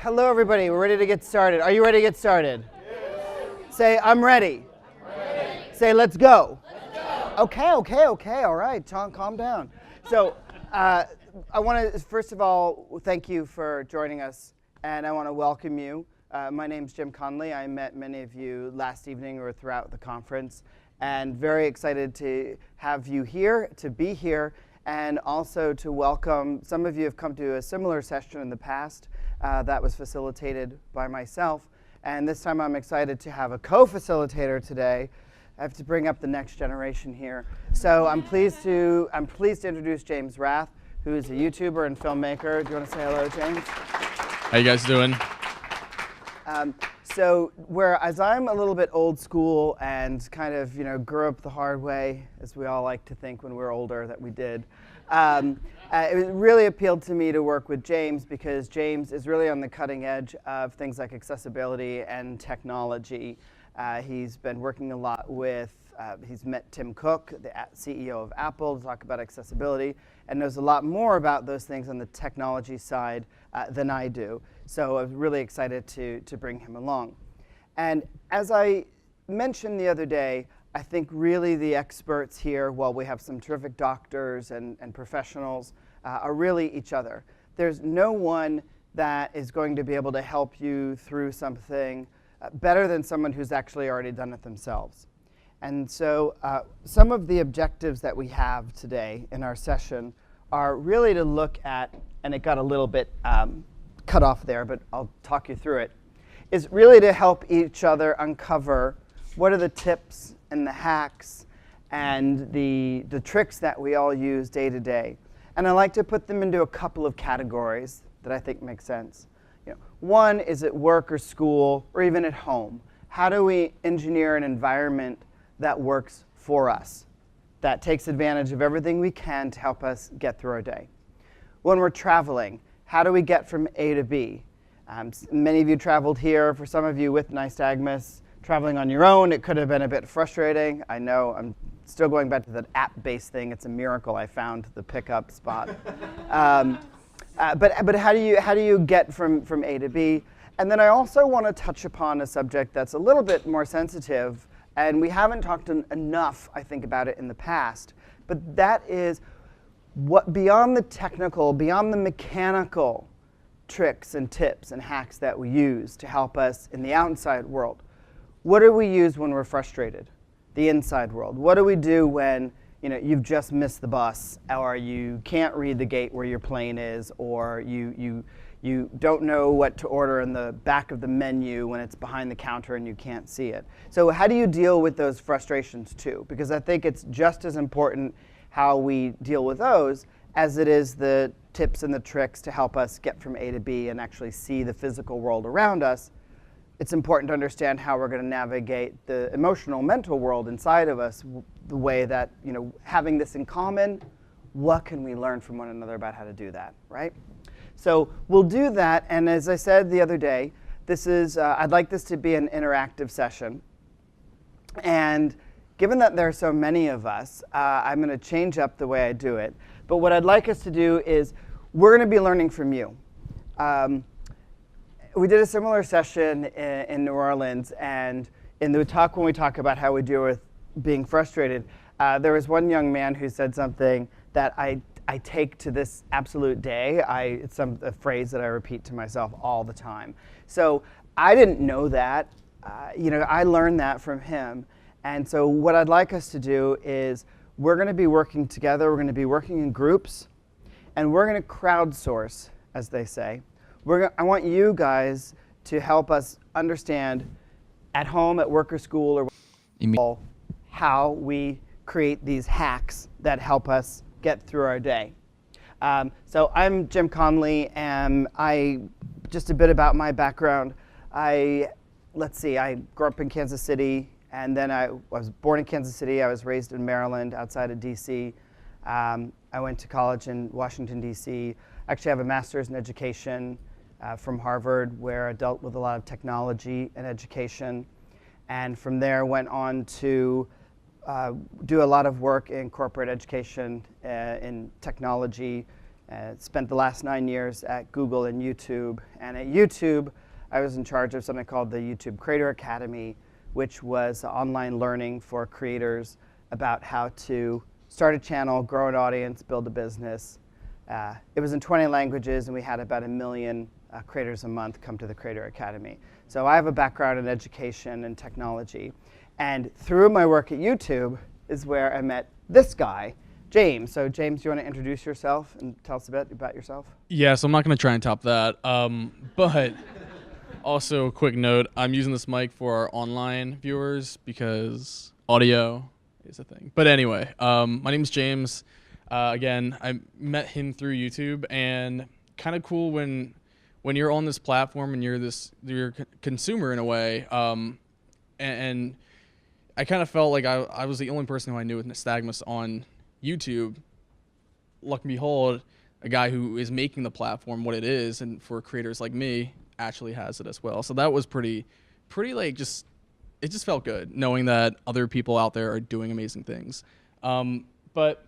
Hello, everybody. We're ready to get started. Are you ready to get started? Yes. Say, I'm ready. Ready. Say, let's go. Okay. All right, Tom, calm down. So I want to, first of all, thank you for joining us, and I want to welcome you. My name's Jim Conley. I met many of you last evening or throughout the conference, and very excited to have you here, to be here, and also to welcome, some of you have come to a similar session in the past that was facilitated by myself, and this time I'm excited to have a co-facilitator today. I have to bring up the next generation here. So I'm pleased to introduce James Rath, who is a YouTuber and filmmaker. Do you want to say hello, James? How you guys doing? So whereas I'm a little bit old school and kind of, grew up the hard way, as we all like to think when we're older that we did, it really appealed to me to work with James because James is really on the cutting edge of things like accessibility and technology. He's been working a lot with, he's met Tim Cook, the CEO of Apple, to talk about accessibility, and knows a lot more about those things on the technology side than I do. So I was really excited to bring him along. And as I mentioned the other day, I think really the experts here, while we have some terrific doctors and professionals, are really each other. There's no one that is going to be able to help you through something better than someone who's actually already done it themselves. And so some of the objectives that we have today in our session are really to look at, and it got a little bit cut off there, but I'll talk you through it, is really to help each other uncover what are the tips and the hacks and the tricks that we all use day to day. And I like to put them into a couple of categories that I think make sense. One is at work or school or even at home. How do we engineer an environment that works for us, that takes advantage of everything we can to help us get through our day? When we're traveling, how do we get from A to B? Many of you traveled here. For some of you with nystagmus, traveling on your own, it could have been a bit frustrating. I know I'm still going back to that app-based thing. It's a miracle I found the pickup spot. But how do you get from A to B? And then I also want to touch upon a subject that's a little bit more sensitive, and we haven't talked enough, I think, about it in the past. But that is what beyond the technical, beyond the mechanical tricks and tips and hacks that we use to help us in the outside world. What do we use when we're frustrated? The inside world. What do we do when you've just missed the bus, or you can't read the gate where your plane is, or you don't know what to order in the back of the menu when it's behind the counter and you can't see it? So how do you deal with those frustrations too? Because I think it's just as important how we deal with those as it is the tips and the tricks to help us get from A to B and actually see the physical world around us. It's important to understand how we're going to navigate the emotional, mental world inside of us, the way that, having this in common, what can we learn from one another about how to do that, right? So we'll do that, and as I said the other day, this is, I'd like this to be an interactive session. And given that there are so many of us, I'm going to change up the way I do it. But what I'd like us to do is, we're going to be learning from you. We did a similar session in New Orleans, and in the talk when we talk about how we deal with being frustrated, there was one young man who said something that I take to this absolute day. It's a phrase that I repeat to myself all the time. So I didn't know that. I learned that from him. And so what I'd like us to do is we're going to be working together. We're going to be working in groups, and we're going to crowdsource, as they say. I want you guys to help us understand at home, at work or school, or how we create these hacks that help us get through our day. So I'm Jim Conley, and just a bit about my background. I grew up in Kansas City, and then I was born in Kansas City. I was raised in Maryland, outside of DC. I went to college in Washington, DC. I actually have a master's in education from Harvard, where I dealt with a lot of technology and education. And from there went on to do a lot of work in corporate education, in technology, Spent the last 9 years at Google and YouTube. And at YouTube, I was in charge of something called the YouTube Creator Academy, which was online learning for creators about how to start a channel, grow an audience, build a business. It was in 20 languages, and we had about 1 million creators a month come to the Creator Academy. So I have a background in education and technology. And through my work at YouTube is where I met this guy, James. So James, do you want to introduce yourself and tell us a bit about yourself? Yeah, so I'm not going to try and top that. But also, a quick note, I'm using this mic for our online viewers because audio is a thing. But anyway, my name's James. Again, I met him through YouTube, and kind of cool when you're on this platform and you're a consumer in a way. And I kind of felt like I was the only person who I knew with Nystagmus on YouTube. Luck and behold, a guy who is making the platform what it is, and for creators like me, actually has it as well. So that was pretty like it just felt good knowing that other people out there are doing amazing things. But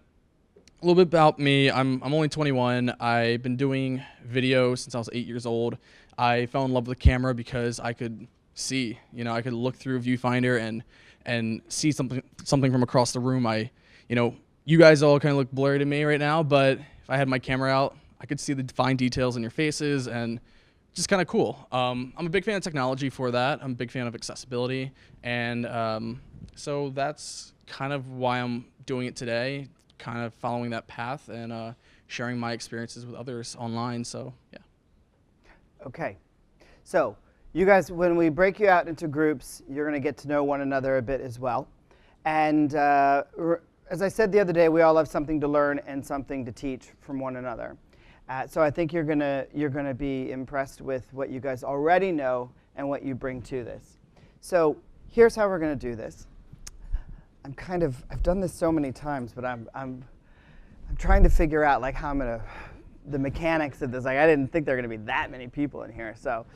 a little bit about me. I'm only 21. I've been doing video since I was 8 years old. I fell in love with the camera because I could see. I could look through a viewfinder and see something from across the room. You guys all kind of look blurry to me right now, but if I had my camera out, I could see the fine details in your faces, and just kind of cool. I'm a big fan of technology for that. I'm a big fan of accessibility, and so that's kind of why I'm doing it today, kind of following that path and sharing my experiences with others online. So yeah. Okay, so you guys, when we break you out into groups, you're going to get to know one another a bit as well. And as I said the other day, we all have something to learn and something to teach from one another. So I think you're gonna be impressed with what you guys already know and what you bring to this. So here's how we're gonna do this. I've done this so many times, but I'm trying to figure out like how the mechanics of this. Like I didn't think there were gonna be that many people in here. So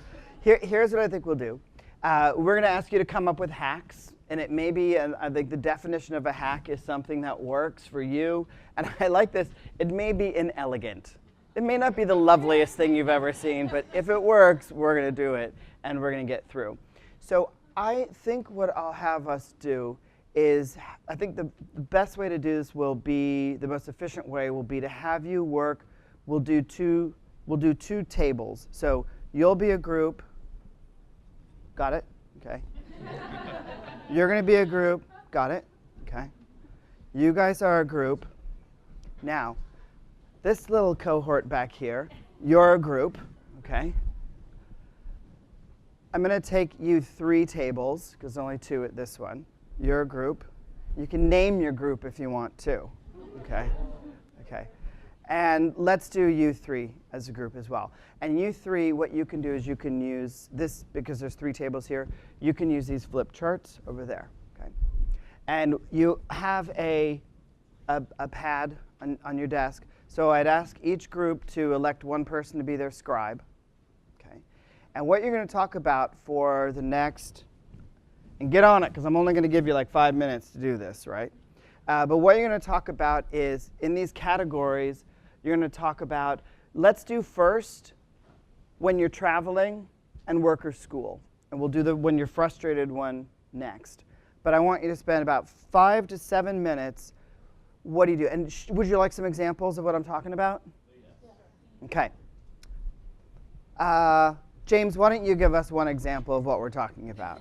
here's what I think we'll do. We're gonna ask you to come up with hacks. And it may be, I think the definition of a hack is something that works for you. And I like this, it may be inelegant. It may not be the loveliest thing you've ever seen, but if it works, we're going to do it, and we're going to get through. So I think what I'll have us do is, I think the best way to do this will be, the most efficient way will be to have you work, we'll do two tables. So you'll be a group, got it? Okay. You're going to be a group. Got it? Okay. You guys are a group. Now, this little cohort back here, you're a group. Okay. I'm going to take you 3 tables, because there's only 2 at this one. You're a group. You can name your group if you want to. Okay. Okay. And let's do you 3 as a group as well. And you 3, what you can do is you can use this, because there's 3 tables here, you can use these flip charts over there. Okay? And you have a pad on your desk. So I'd ask each group to elect one person to be their scribe. Okay? And what you're going to talk about for the next, and get on it, because I'm only going to give you like 5 minutes to do this, right? But what you're going to talk about is, in these categories, you're going to talk about, let's do first when you're traveling and work or school. And we'll do the when you're frustrated one next. But I want you to spend about 5 to 7 minutes. What do you do? And would you like some examples of what I'm talking about? Okay. James, why don't you give us one example of what we're talking about?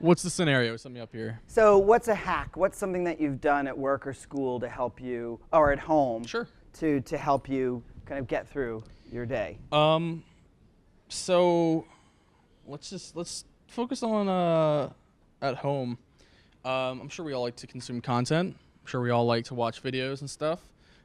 What's the scenario? Sum me up here. So what's a hack? What's something that you've done at work or school to help you, or at home, Sure. to help you kind of get through your day? So let's focus on at home. I'm sure we all like to consume content. I'm sure we all like to watch videos and stuff.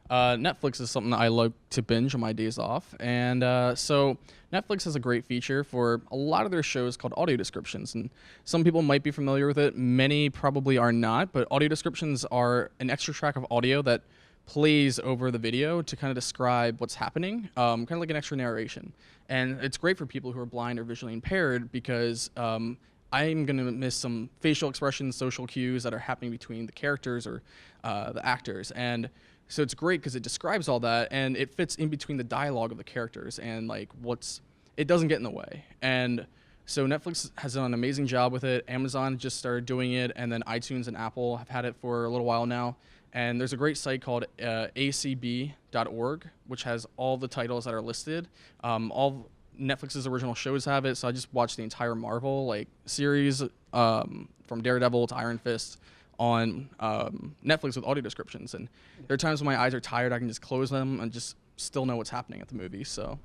Netflix is something that I like to binge on my days off. And so Netflix has a great feature for a lot of their shows called audio descriptions. And some people might be familiar with it. Many probably are not. But audio descriptions are an extra track of audio that plays over the video to kind of describe what's happening, kind of like an extra narration. And it's great for people who are blind or visually impaired because I'm going to miss some facial expressions, social cues that are happening between the characters or the actors. And So it's great because it describes all that, and it fits in between the dialogue of the characters, and like it doesn't get in the way. And so Netflix has done an amazing job with it. Amazon just started doing it, and then iTunes and Apple have had it for a little while now. And there's a great site called acb.org, which has all the titles that are listed. All Netflix's original shows have it, so I just watched the entire Marvel series from Daredevil to Iron Fist on Netflix with audio descriptions. And there are times when my eyes are tired, I can just close them and just still know what's happening at the movie. So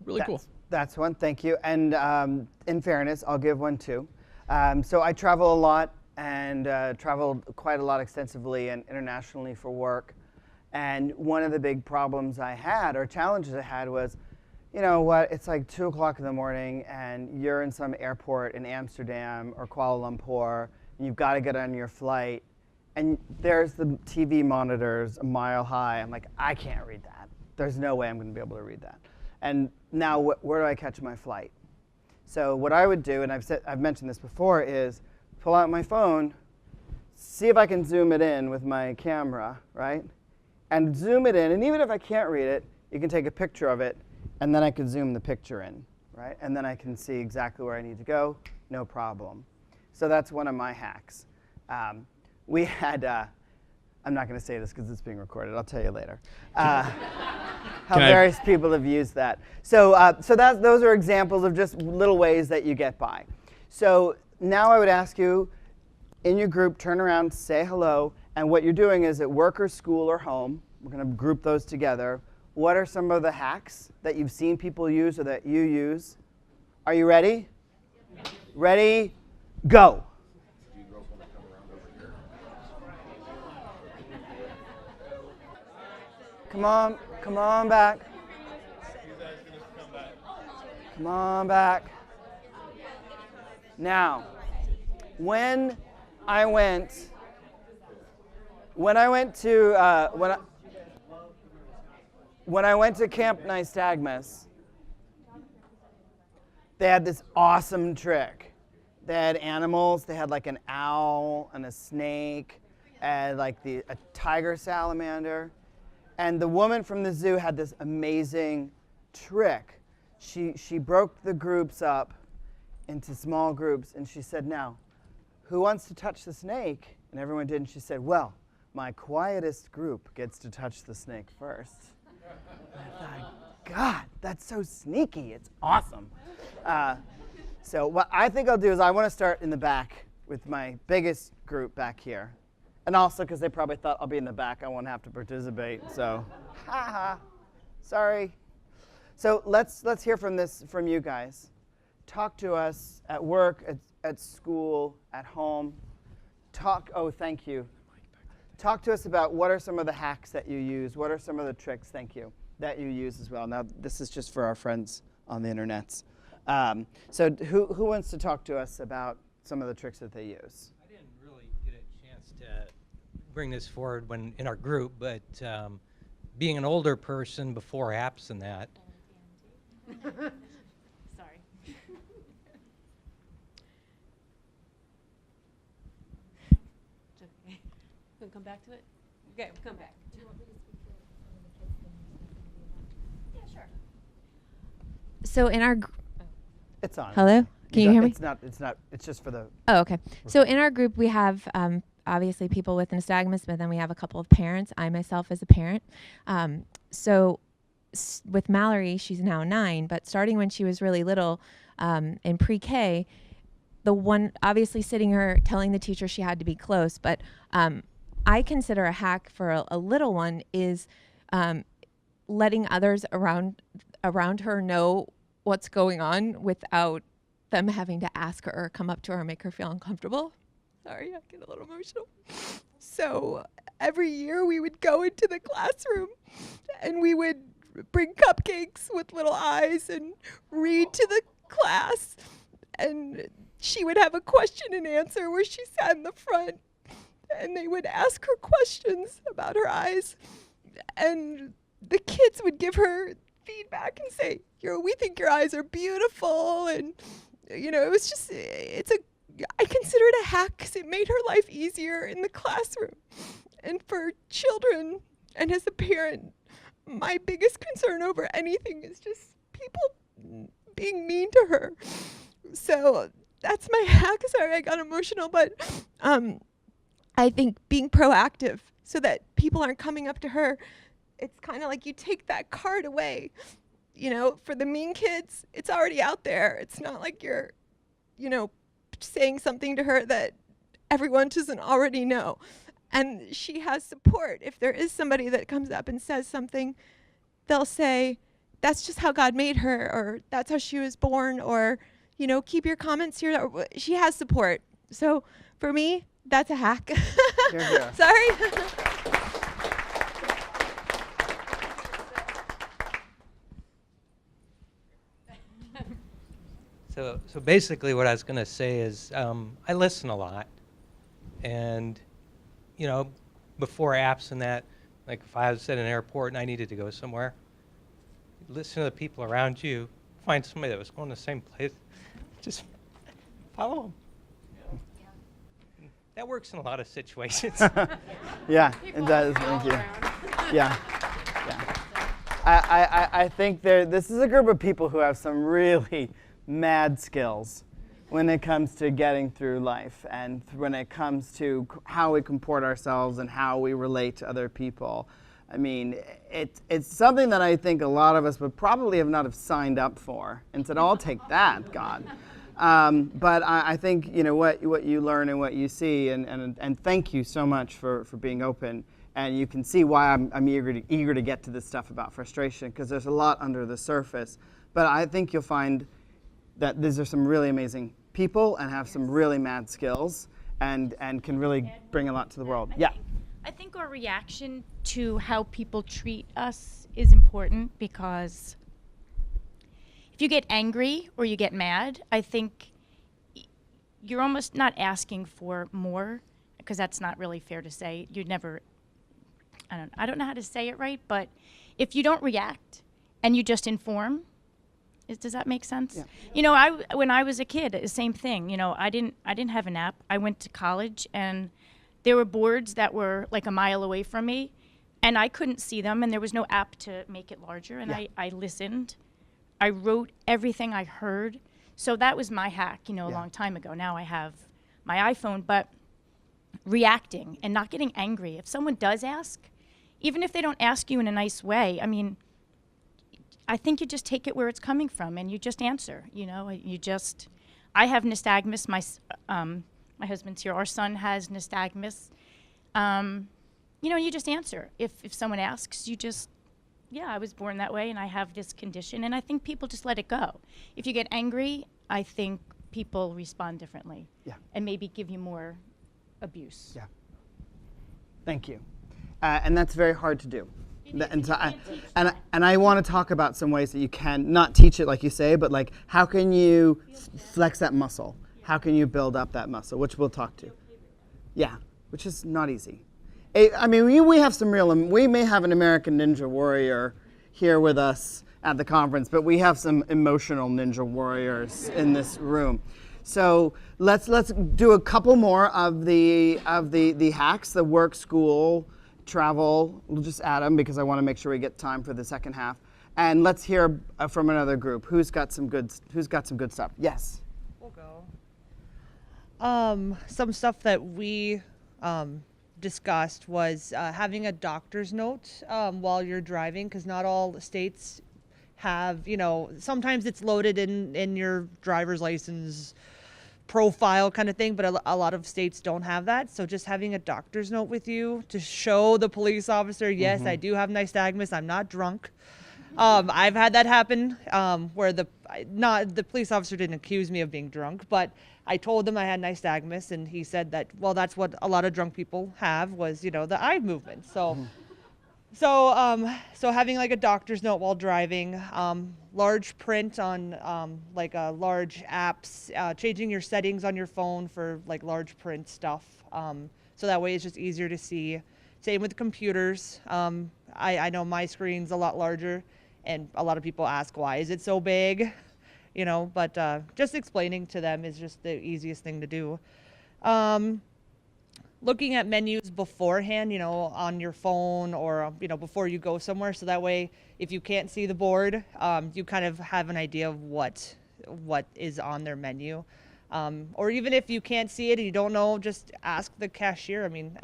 really cool. That's one, thank you. And in fairness, I'll give one too. So I travel a lot and traveled quite a lot extensively and internationally for work. And one of the big problems I had, or challenges I had, was, you know what, it's like 2 o'clock in the morning and you're in some airport in Amsterdam or Kuala Lumpur, and you've got to get on your flight, and there's the TV monitors a mile high. I'm like, I can't read that. There's no way I'm going to be able to read that. And now where do I catch my flight? So what I would do, and I've mentioned this before, is pull out my phone, see if I can zoom it in with my camera, right? And zoom it in, and even if I can't read it, you can take a picture of it, and then I can zoom the picture in, right? And then I can see exactly where I need to go, no problem. So that's one of my hacks. We had, I'm not going to say this because it's being recorded. I'll tell you later. How various people have used that. So, those are examples of just little ways that you get by. So now I would ask you, in your group, turn around, say hello, and what you're doing is at work or school or home, we're going to group those together. What are some of the hacks that you've seen people use or that you use? Are you ready? Ready, go. Come on back. Come on back. Now, when I went to Camp Nystagmus, they had this awesome trick. They had animals. They had like an owl and a snake and like a tiger salamander. And the woman from the zoo had this amazing trick. She broke the groups up into small groups, and she said, now, who wants to touch the snake? And everyone did, and she said, well, my quietest group gets to touch the snake first. And I thought, God, that's so sneaky. It's awesome. So what I think I'll do is I want to start in the back with my biggest group back here. And also because they probably thought I'll be in the back, I won't have to participate. So, sorry. So let's hear from you guys. Talk to us at work, at school, at home. Thank you. Talk to us about what are some of the hacks that you use. What are some of the tricks, thank you, that you use as well. Now, this is just for our friends on the internets. So who wants to talk to us about some of the tricks that they use? I didn't really get a chance to bring this forward when in our group, but being an older person before apps and that. Sorry. It's okay. We'll come back to it? Okay, we'll come back. Yeah, sure. So in our It's on. Hello? Can you hear me? It's not. It's just for the. Oh, okay. So in our group, we have obviously people with nystagmus, but then we have a couple of parents. I myself as a parent. With Mallory, she's now 9, but starting when she was really little, in pre-K, the one obviously sitting her telling the teacher she had to be close, but I consider a hack for a little one is letting others around her know what's going on without them having to ask her or come up to her and make her feel uncomfortable. Sorry, I get a little emotional. So every year we would go into the classroom and we would bring cupcakes with little eyes and read to the class. And she would have a question and answer where she sat in the front and they would ask her questions about her eyes. And the kids would give her feedback and say, we think your eyes are beautiful. And, it was just, I consider it a hack because it made her life easier in the classroom. And for children, And as a parent, my biggest concern over anything is just people being mean to her. So that's my hack. Sorry, I got emotional, but I think being proactive so that people aren't coming up to her. It's kind of like you take that card away. You know, for the mean kids, it's already out there. It's not like you're, you know, saying something to her that everyone doesn't already know. And she has support. If there is somebody that comes up and says something, they'll say, that's just how God made her, or that's how she was born, or, you know, keep your comments here. She has support. So for me, that's a hack. Here, here. Sorry. So basically what I was going to say is I listen a lot. And, you know, before apps and that, like if I was at an airport and I needed to go somewhere, listen to the people around you, find somebody that was going to the same place, just follow them. That works in a lot of situations. Yeah, it does. Thank you. Yeah. I think this is a group of people who have some really mad skills when it comes to getting through life and when it comes to how we comport ourselves and how we relate to other people. I mean, it's something that I think a lot of us would probably have signed up for and said, I'll take that, God. But I think, you know, what you learn and what you see, and thank you so much for being open. And you can see why I'm eager to get to this stuff about frustration, because there's a lot under the surface. But I think you'll find that these are some really amazing people and have some really mad skills and can really bring a lot to the world. Yeah. I think our reaction to how people treat us is important, because if you get angry or you get mad, I think you're almost not asking for more, because that's not really fair to say. You'd never, I don't know how to say it right, but if you don't react and you just inform, does that make sense? Yeah. You know, when I was a kid, the same thing. You know, I didn't have an app. I went to college, and there were boards that were like a mile away from me, and I couldn't see them, and there was no app to make it larger. And I listened. I wrote everything I heard. So that was my hack, you know, a long time ago. Now I have my iPhone, but reacting and not getting angry. If someone does ask, even if they don't ask you in a nice way, I mean, I think you just take it where it's coming from and you just answer, you know. I have nystagmus. My husband's here. Our son has nystagmus. You know, you just answer. If someone asks, you just, yeah, I was born that way and I have this condition, and I think people just let it go. If you get angry, I think people respond differently. Yeah. And maybe give you more abuse. Yeah. Thank you. And that's very hard to do. And I want to talk about some ways that you can not teach it like you say, but like how can you flex that muscle? How can you build up that muscle, which we'll talk to. Yeah, which is not easy. I mean, we have some we may have an American Ninja Warrior here with us at the conference, but we have some emotional Ninja Warriors in this room. So let's do a couple more of the hacks, the work, school, travel. We'll just add them because I want to make sure we get time for the second half. And let's hear from another group. Who's got some good stuff? Yes. We'll go. Some stuff that we discussed was having a doctor's note while you're driving, because not all states have, you know, sometimes it's loaded in your driver's license profile kind of thing, but a lot of states don't have that. So just having a doctor's note with you to show the police officer, yes, I do have nystagmus, I'm not drunk. I've had that happen where the police officer didn't accuse me of being drunk, but I told him I had nystagmus, and he said that, well, that's what a lot of drunk people have, was, you know, the eye movement. So having like a doctor's note while driving, large print on like large apps, changing your settings on your phone for like large print stuff. So that way it's just easier to see. Same with computers. I know my screen's a lot larger, and a lot of people ask, why is it so big? You know, but just explaining to them is just the easiest thing to do. looking at menus beforehand, on your phone or, before you go somewhere. So that way, if you can't see the board, you kind of have an idea of what is on their menu. Or even if you can't see it and you don't know, just ask the cashier. I mean,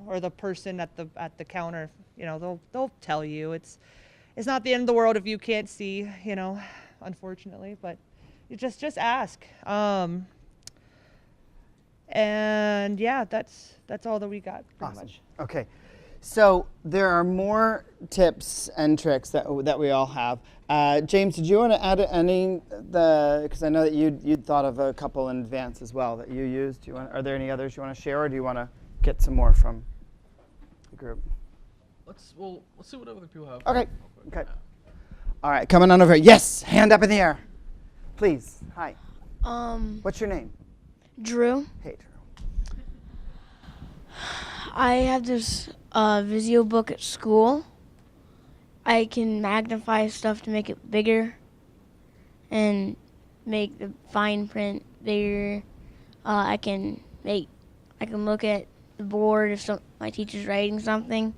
or the person at the counter. They'll tell you. It's not the end of the world if you can't see. Unfortunately, but you just ask. And yeah, that's all that we got pretty Awesome. much. Okay. So there are more tips and tricks that we all have. James, did you want to add any because I know that you'd thought of a couple in advance as well that you used. Are there any others you want to share, or do you want to get some more from the group? Let's see what other people have. Okay. Okay. All right, coming on over here. Yes, hand up in the air, please. Hi. What's your name? Drew. Hey, Drew. I have this Visio book at school. I can magnify stuff to make it bigger and make the fine print bigger. I can look at the board if my teacher's writing something.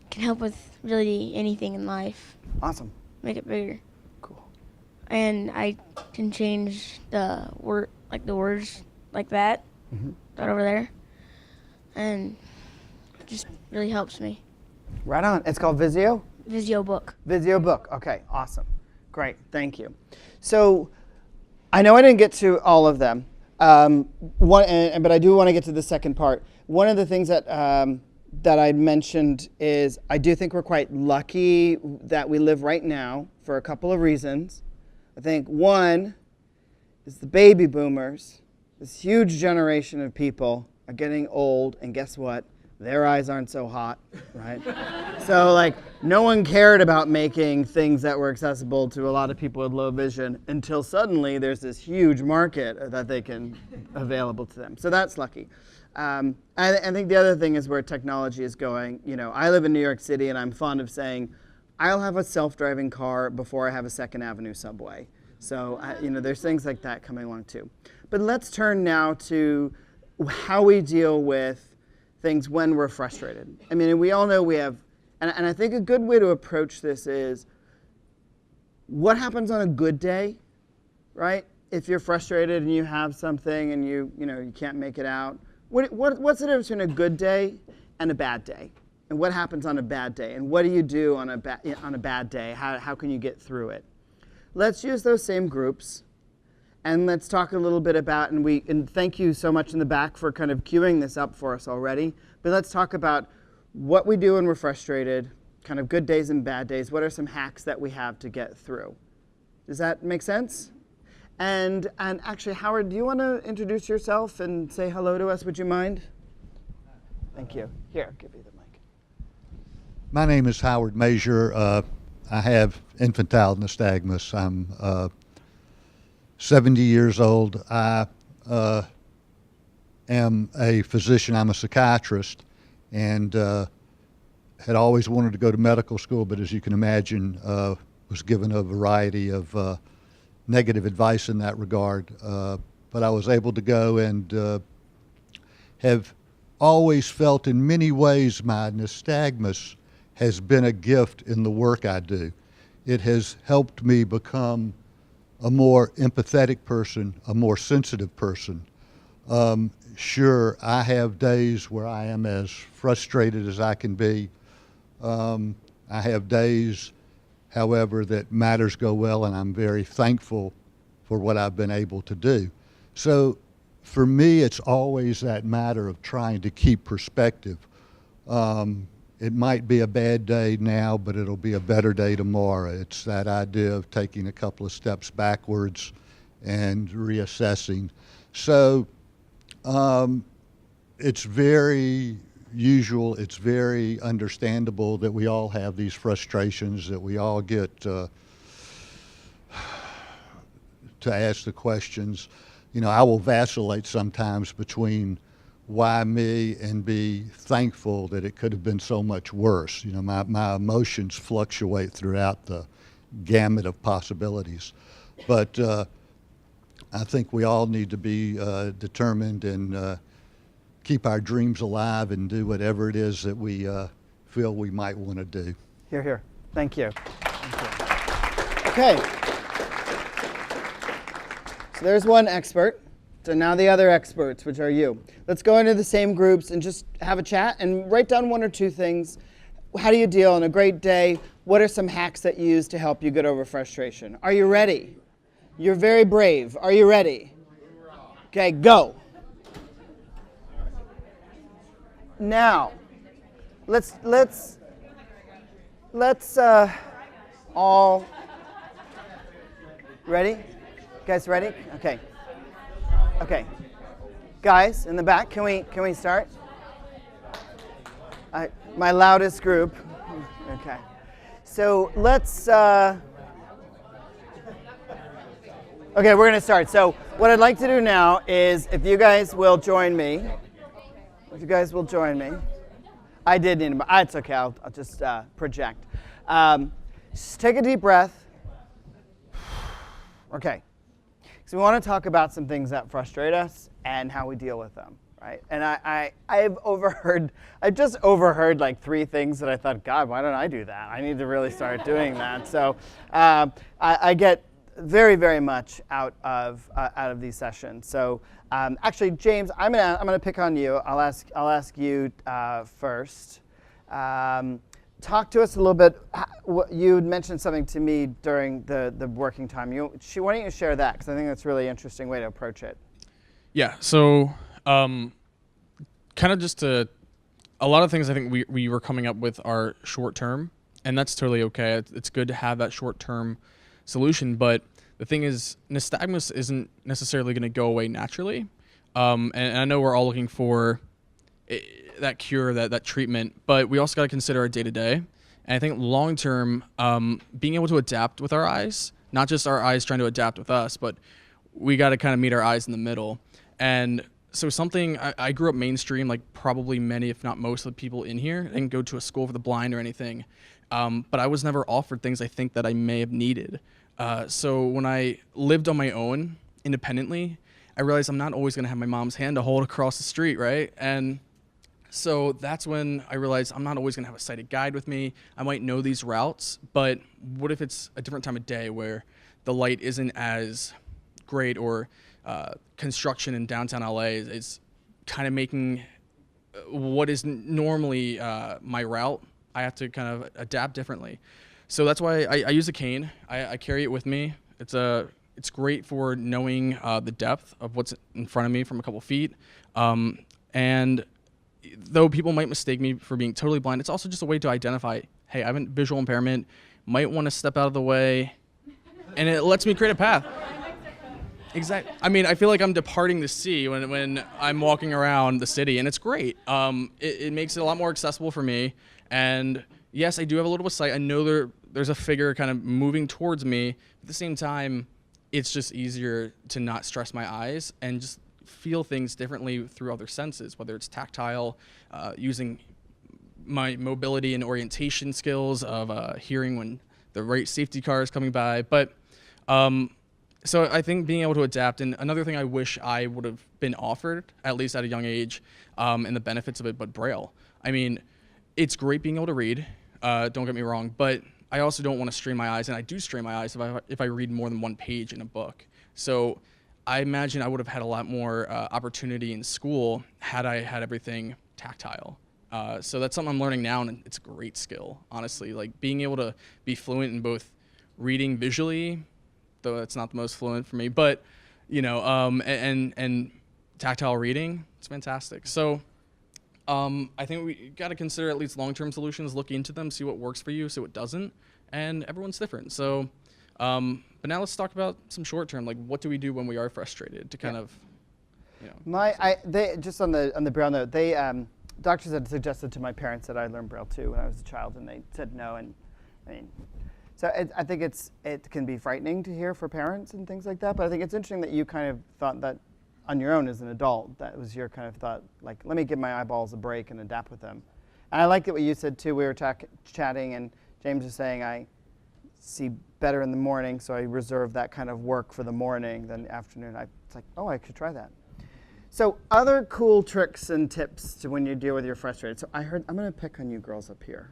It can help with really anything in life. Awesome. Make it bigger. Cool. And I can change the words like that, that over there, and it just really helps me. Right on. It's called Visio? Visio book. Visio book. Okay, awesome. Great, thank you. So I know I didn't get to all of them, but I do want to get to the second part. One of the things that I mentioned is I do think we're quite lucky that we live right now for a couple of reasons. I think one is the baby boomers. This huge generation of people are getting old, and guess what? Their eyes aren't so hot, right? So no one cared about making things that were accessible to a lot of people with low vision until suddenly there's this huge market that they can available to them. So that's lucky. I think the other thing is where technology is going. I live in New York City, and I'm fond of saying, I'll have a self-driving car before I have a Second Avenue subway. So there's things like that coming along too. But let's turn now to how we deal with things when we're frustrated. I mean, we all know we have, and I think a good way to approach this is, what happens on a good day, right? If you're frustrated and you have something and you can't make it out, what's the difference between a good day and a bad day? And what happens on a bad day? And what do you do on a bad day? How can you get through it? Let's use those same groups, and let's talk a little bit about, and thank you so much in the back for kind of queuing this up for us already, but let's talk about what we do when we're frustrated, kind of good days and bad days. What are some hacks that we have to get through? Does that make sense? And actually, Howard, do you want to introduce yourself and say hello to us? Would you mind? Thank you. Here, I'll give you the mic. My name is Howard Major. I have infantile nystagmus. I'm 70 years old. I am a physician. I'm a psychiatrist, and had always wanted to go to medical school, but as you can imagine, was given a variety of negative advice in that regard. But I was able to go and have always felt in many ways my nystagmus has been a gift in the work I do. It has helped me become a more empathetic person, a more sensitive person. Sure, I have days where I am as frustrated as I can be. I have days, however, that matters go well, and I'm very thankful for what I've been able to do. So for me, it's always that matter of trying to keep perspective. It might be a bad day now, but it'll be a better day tomorrow. It's that idea of taking a couple of steps backwards and reassessing. So it's very usual, it's very understandable that we all have these frustrations, that we all get to ask the questions. I will vacillate sometimes between why me and be thankful that it could have been so much worse. My emotions fluctuate throughout the gamut of possibilities. But I think we all need to be determined and keep our dreams alive and do whatever it is that we feel we might want to do. Here, here. Thank you. Thank you. Okay. So there's one expert. So now the other experts, which are you. Let's go into the same groups and just have a chat and write down one or two things. How do you deal on a great day? What are some hacks that you use to help you get over frustration? Are you ready? You're very brave. Are you ready? Okay, go. Now, let's all ready? Guys ready? Okay. Okay. Guys in the back, can we start? My loudest group. Okay. So let's okay, we're going to start. So what I'd like to do now is if you guys will join me. If you guys will join me. I did need a, it's okay, I'll just project. Just take a deep breath. Okay. So we want to talk about some things that frustrate us and how we deal with them, right? And I've just overheard like 3 things that I thought, God, why don't I do that? I need to really start doing that. So I get very, very much out of these sessions. So actually, James, I'm gonna pick on you. I'll ask you first. Talk to us a little bit. You mentioned something to me during the working time. Why don't you share that? Because I think that's a really interesting way to approach it. Yeah. So kind of just a lot of things I think we were coming up with are short term, and that's totally okay. It's good to have that short term solution, but the thing is, nystagmus isn't necessarily going to go away naturally. And I know we're all looking for that cure, that treatment, but we also got to consider our day-to-day. And I think long-term, being able to adapt with our eyes, not just our eyes trying to adapt with us, but we got to kind of meet our eyes in the middle. And so I grew up mainstream, like probably many, if not most of the people in here. I didn't go to a school for the blind or anything, but I was never offered things I think that I may have needed. So when I lived on my own independently, I realized I'm not always going to have my mom's hand to hold across the street, right? And so that's when I realized I'm not always going to have a sighted guide with me. I might know these routes, but what if it's a different time of day where the light isn't as great, or construction in downtown LA is kind of making what is normally my route, I have to kind of adapt differently. So that's why I use a cane. I carry it with me. It's great for knowing the depth of what's in front of me from a couple feet. And though people might mistake me for being totally blind, it's also just a way to identify, hey, I have a visual impairment, might want to step out of the way, and it lets me create a path. Exactly. I mean, I feel like I'm departing the sea when I'm walking around the city, and it's great. It makes it a lot more accessible for me. And yes, I do have a little bit of sight. I know there's a figure kind of moving towards me. At the same time, it's just easier to not stress my eyes and just feel things differently through other senses, whether it's tactile, using my mobility and orientation skills of hearing when the right safety car is coming by. But so I think being able to adapt, and another thing I wish I would have been offered, at least at a young age, and the benefits of it, but Braille. I mean, it's great being able to read, don't get me wrong, but I also don't want to strain my eyes, and I do strain my eyes if I read more than one page in a book. So I imagine I would have had a lot more opportunity in school had I had everything tactile. So that's something I'm learning now, and it's a great skill, honestly. Like being able to be fluent in both reading visually, though it's not the most fluent for me, but and tactile reading, it's fantastic. So I think we got to consider at least long-term solutions, look into them, see what works for you, see what doesn't, and everyone's different. So, but now let's talk about some short-term, like what do we do when we are frustrated to kind of, They just on the Braille note, doctors had suggested to my parents that I learn Braille too when I was a child, and they said no. And I mean, so I think it can be frightening to hear for parents and things like that. But I think it's interesting that you kind of thought that on your own as an adult. That was your kind of thought, like, let me give my eyeballs a break and adapt with them. And I liked what you said too. We were chatting, and James was saying I see better in the morning, so I reserve that kind of work for the morning than the afternoon. It's like, oh, I could try that. So other cool tricks and tips to when you deal with your frustrated. So I'm going to pick on you girls up here.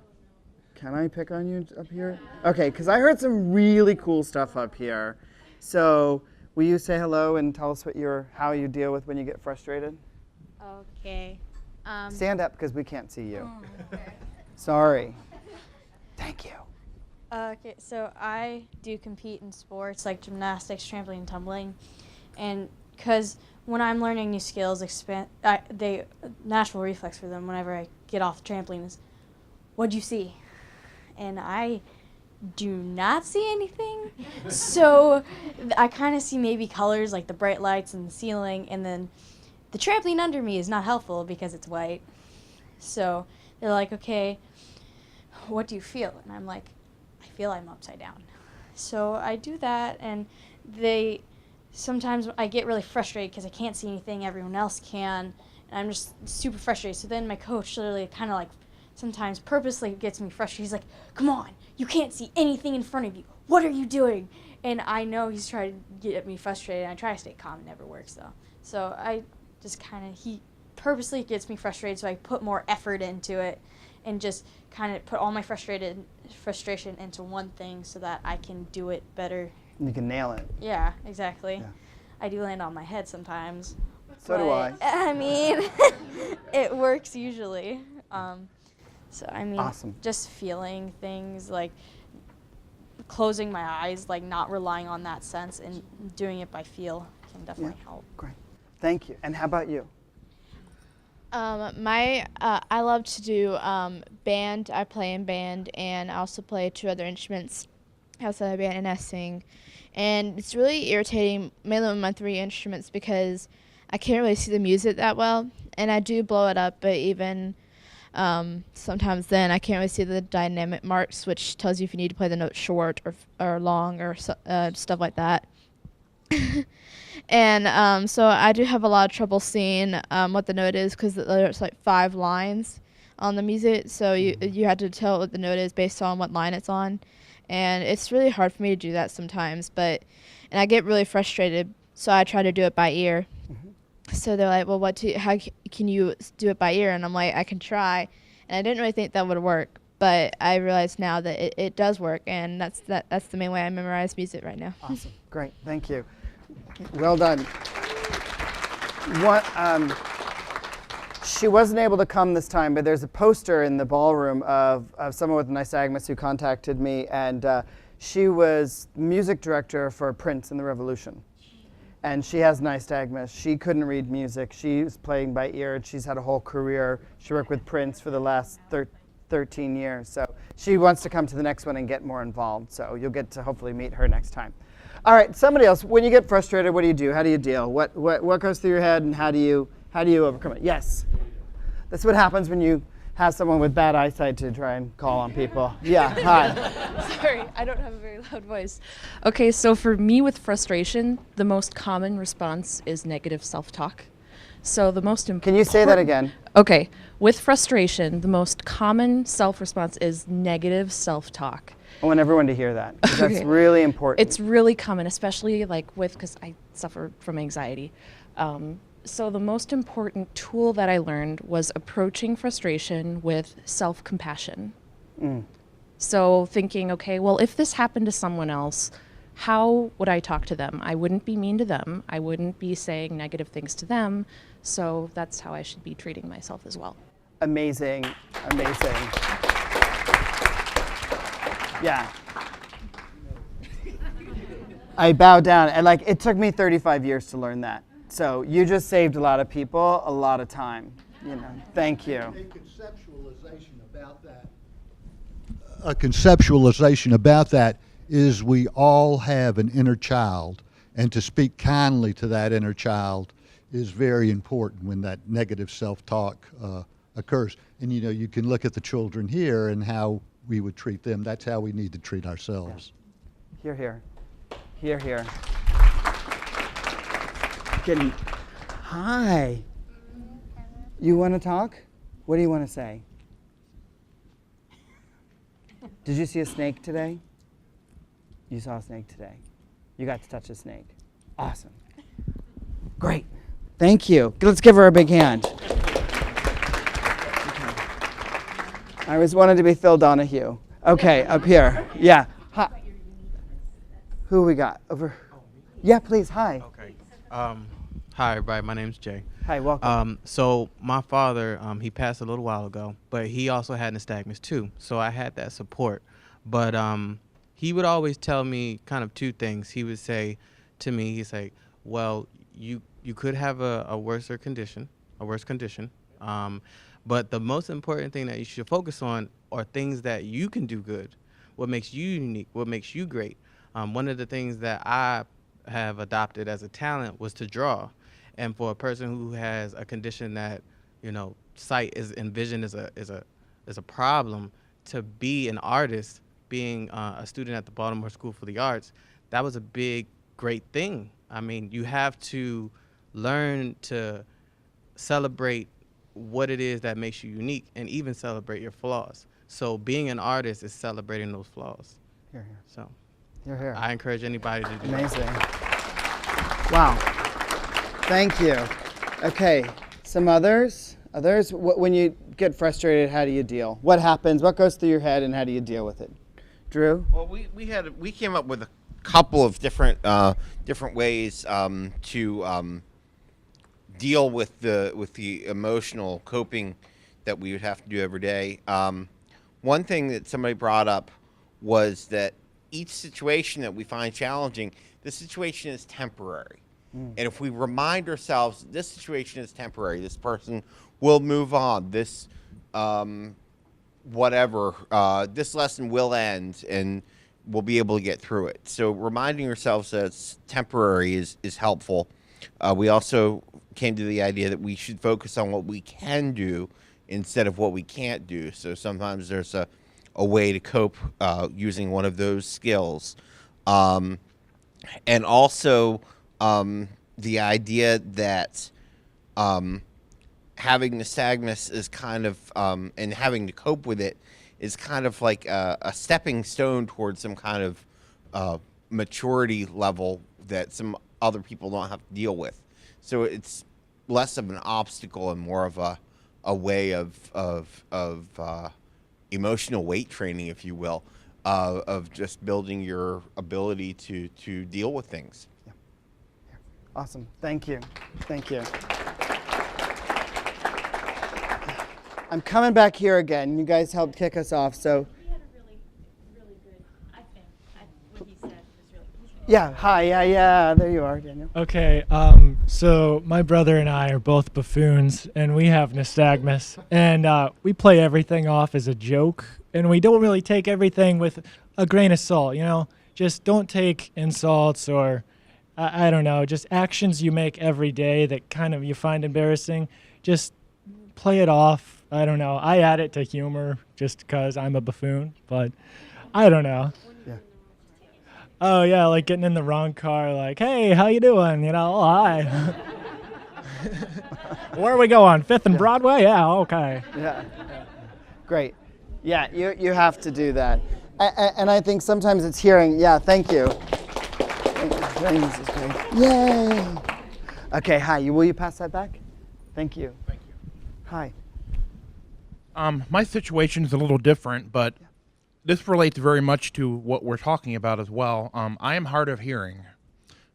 Can I pick on you up here? Okay, because I heard some really cool stuff up here. So will you say hello and tell us how you deal with when you get frustrated? Okay. Stand up because we can't see you. Oh, okay. Sorry. Thank you. Okay, so I do compete in sports like gymnastics, trampoline, and tumbling, and because when I'm learning new skills, natural reflex for them whenever I get off the trampoline is, "What'd you see?" And I do not see anything, so I kind of see maybe colors like the bright lights and the ceiling, and then the trampoline under me is not helpful because it's white. So they're like, "Okay, what do you feel?" And I'm like, "I feel I'm upside down." So I do that, and sometimes I get really frustrated because I can't see anything everyone else can, and I'm just super frustrated. So then my coach literally kind of like sometimes purposely gets me frustrated. He's like, "Come on, you can't see anything in front of you. What are you doing?" And I know he's trying to get me frustrated, and I try to stay calm. It never works, though. So I just he purposely gets me frustrated, so I put more effort into it and just kind of put all my frustration into one thing so that I can do it better. You can nail it. Yeah, exactly. Yeah. I do land on my head sometimes. So do I. I mean, it works usually. So I mean, Awesome. just feeling things, like closing my eyes, like not relying on that sense and doing it by feel can definitely help. Great. Thank you. And how about you? I love to do band. I play in band, and I also play 2 other instruments outside of band, and I sing. And it's really irritating, mainly with my 3 instruments, because I can't really see the music that well, and I do blow it up, but even sometimes then I can't really see the dynamic marks, which tells you if you need to play the note short or long or stuff like that. And so I do have a lot of trouble seeing what the note is, because there's like 5 lines on the music, so you have to tell what the note is based on what line it's on, and it's really hard for me to do that sometimes. And I get really frustrated, so I try to do it by ear. So they're like, "Well, how can you do it by ear?" And I'm like, "I can try," and I didn't really think that would work, but I realize now that it does work, and that's the main way I memorize music right now. Awesome. Great. Thank you. Well done. She wasn't able to come this time, but there's a poster in the ballroom of someone with nystagmus who contacted me, and she was music director for Prince and the Revolution. And she has nystagmus. She couldn't read music. She was playing by ear. She's had a whole career. She worked with Prince for the last 13 years. So she wants to come to the next one and get more involved. So you'll get to hopefully meet her next time. All right, somebody else. When you get frustrated, what do? How do you deal? What goes through your head, and how do you overcome it? Yes, that's what happens when you have someone with bad eyesight to try and call on people. Yeah, hi. Sorry, I don't have a very loud voice. Okay, so for me with frustration, the most common response is negative self-talk. So the most important... Can you say that again? Okay, with frustration, the most common self-response is negative self-talk. I want everyone to hear that, 'cause that's really important. It's really common, especially because I suffer from anxiety. So the most important tool that I learned was approaching frustration with self-compassion. So thinking, okay, well, if this happened to someone else, how would I talk to them? I wouldn't be mean to them. I wouldn't be saying negative things to them. So that's how I should be treating myself as well. Amazing, amazing. Yeah. I bow down, and it took me 35 years to learn that. So you just saved a lot of people a lot of time. Thank you. A conceptualization about that is we all have an inner child, and to speak kindly to that inner child is very important when that negative self-talk occurs. And you can look at the children here and how we would treat them. That's how we need to treat ourselves. Here, here. Here, here. Hi. You want to talk? What do you want to say? Did you see a snake today? You saw a snake today. You got to touch a snake. Awesome. Great. Thank you. Let's give her a big hand. I always wanted to be Phil Donahue. Okay, up here. Yeah. Hi. Who we got? Over. Yeah, please. Hi. Okay. Hi, everybody. My name's Jay. Hi, welcome. So my father, he passed a little while ago, but he also had nystagmus too. So I had that support. But he would always tell me kind of two things. He would say to me, he's like, well, you could have a worse condition. But the most important thing that you should focus on are things that you can do good, what makes you unique, what makes you great. One of the things that I have adopted as a talent was to draw. And for a person who has a condition that, sight and vision is a problem, to be an artist, being a student at the Baltimore School for the Arts, that was a big, great thing. I mean, you have to learn to celebrate what it is that makes you unique and even celebrate your flaws. So being an artist is celebrating those flaws. Here. So You're here. I encourage anybody to do Amazing. that. Wow. Thank you. Okay, some others. When you get frustrated, how do you deal? What happens? What goes through your head, and how do you deal with it? Drew? Well, we came up with a couple of different ways to deal with the emotional coping that we would have to do every day. One thing that somebody brought up was that each situation that we find challenging, the situation is temporary. And if we remind ourselves, this situation is temporary, this person will move on, this this lesson will end, and we'll be able to get through it. So reminding ourselves that it's temporary is helpful. We also came to the idea that we should focus on what we can do instead of what we can't do. So sometimes there's a way to cope using one of those skills. And also the idea that having nystagmus is kind of, and having to cope with it is kind of like a stepping stone towards some kind of maturity level that some other people don't have to deal with. So it's less of an obstacle and more of a way of emotional weight training, if you will, of just building your ability to deal with things. Yeah. Awesome. Thank you. Thank you. I'm coming back here again. You guys helped kick us off, so. He had a really good, I think, what he said was really cool. Yeah, hi, yeah, there you are, Daniel. Okay, so my brother and I are both buffoons, and we have nystagmus, and we play everything off as a joke, and we don't really take everything with a grain of salt, Just don't take insults or, I don't know, just actions you make every day that kind of you find embarrassing. Just play it off. I don't know. I add it to humor just because I'm a buffoon, but I don't know. Yeah. Oh, yeah, like getting in the wrong car, like, hey, how you doing? Oh, hi. Where are we going? 5th and Broadway? Yeah, okay. Yeah. Great. Yeah, you have to do that. And I think sometimes it's hearing, yeah, thank you. This is great. Yay. Okay, hi, will you pass that back? Thank you. Thank you. Hi. My situation is a little different, but this relates very much to what we're talking about as well. I am hard of hearing,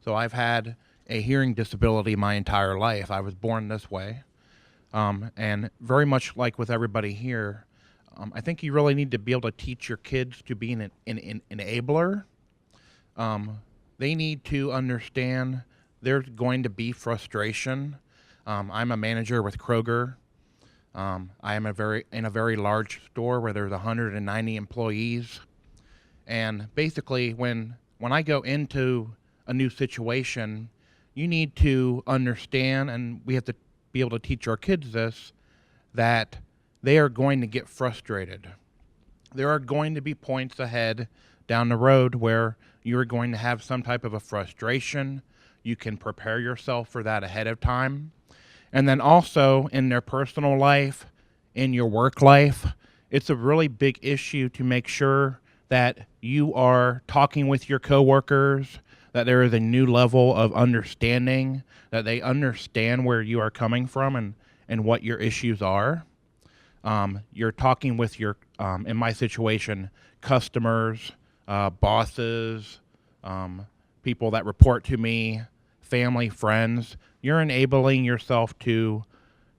so I've had a hearing disability my entire life. I was born this way, and very much like with everybody here, I think you really need to be able to teach your kids to be an enabler. They need to understand there's going to be frustration. I'm a manager with Kroger. I am in a very large store where there's 190 employees, and basically when I go into a new situation, you need to understand, and we have to be able to teach our kids this, that they are going to get frustrated. There are going to be points ahead down the road where you're going to have some type of a frustration. You can prepare yourself for that ahead of time. And then also in their personal life, in your work life, it's a really big issue to make sure that you are talking with your coworkers, that there is a new level of understanding, that they understand where you are coming from and what your issues are. You're talking with your, in my situation, customers, bosses, people that report to me, family, friends. You're enabling yourself to,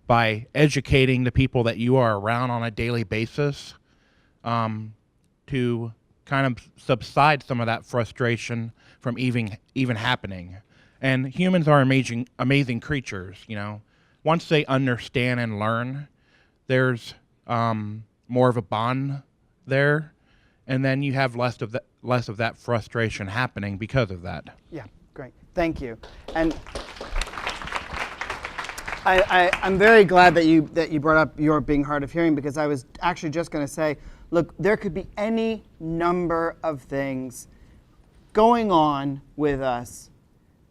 by educating the people that you are around on a daily basis, to kind of subside some of that frustration from even happening. And humans are amazing creatures, you know. Once they understand and learn, there's more of a bond there, and then you have less of that frustration happening because of that. Yeah, great. Thank you. And I'm very glad that you brought up your being hard of hearing, because I was actually just going to say, look, there could be any number of things going on with us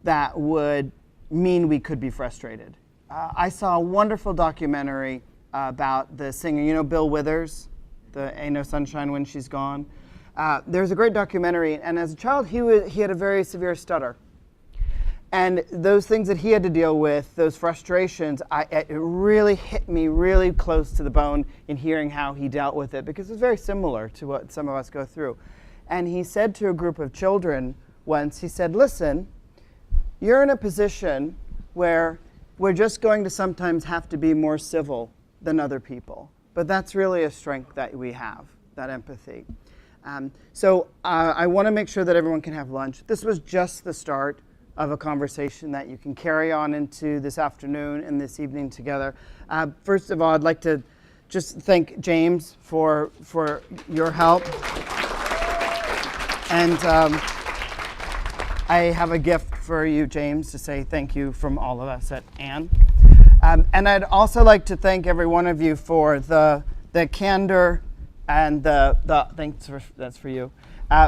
that would mean we could be frustrated. I saw a wonderful documentary about the singer, you know, Bill Withers, the Ain't No Sunshine When She's Gone. There's a great documentary, and as a child, he had a very severe stutter. And those things that he had to deal with, those frustrations, it really hit me really close to the bone in hearing how he dealt with it, because it's very similar to what some of us go through. And he said to a group of children once, he said, listen, you're in a position where we're just going to sometimes have to be more civil than other people. But that's really a strength that we have, that empathy. So I want to make sure that everyone can have lunch. This was just the start of a conversation that you can carry on into this afternoon and this evening together. First of all, I'd like to just thank James for your help. And I have a gift for you, James, to say thank you from all of us at Ann. And I'd also like to thank every one of you for the candor and that's for you,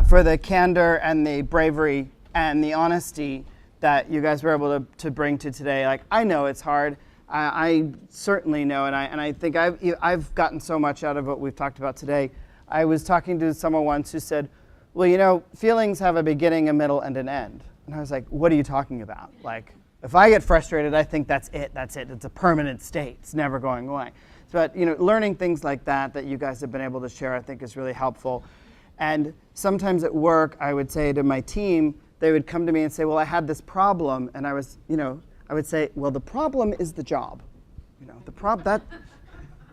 for the candor and the bravery and the honesty that you guys were able to bring to today. Like, I know it's hard. I certainly know, and I think I've gotten so much out of what we've talked about today. I was talking to someone once who said, well, you know, feelings have a beginning, a middle, and an end. And I was like, what are you talking about? Like, if I get frustrated, I think that's it. It's a permanent state. It's never going away. But, you know, learning things like that you guys have been able to share, I think is really helpful. And sometimes at work, I would say to my team, they would come to me and say, well, I had this problem. And I would say, well, the problem is the job. You know,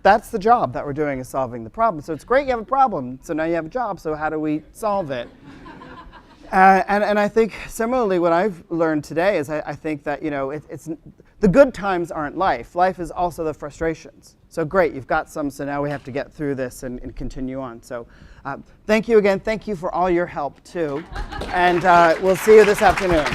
that's the job that we're doing, is solving the problem. So it's great you have a problem. So now you have a job. So how do we solve it? And I think similarly, what I've learned today is I think that, you know, it's the good times aren't life. Life is also the frustrations. So great, you've got some. So now we have to get through this and continue on. So thank you again. Thank you for all your help too. And we'll see you this afternoon.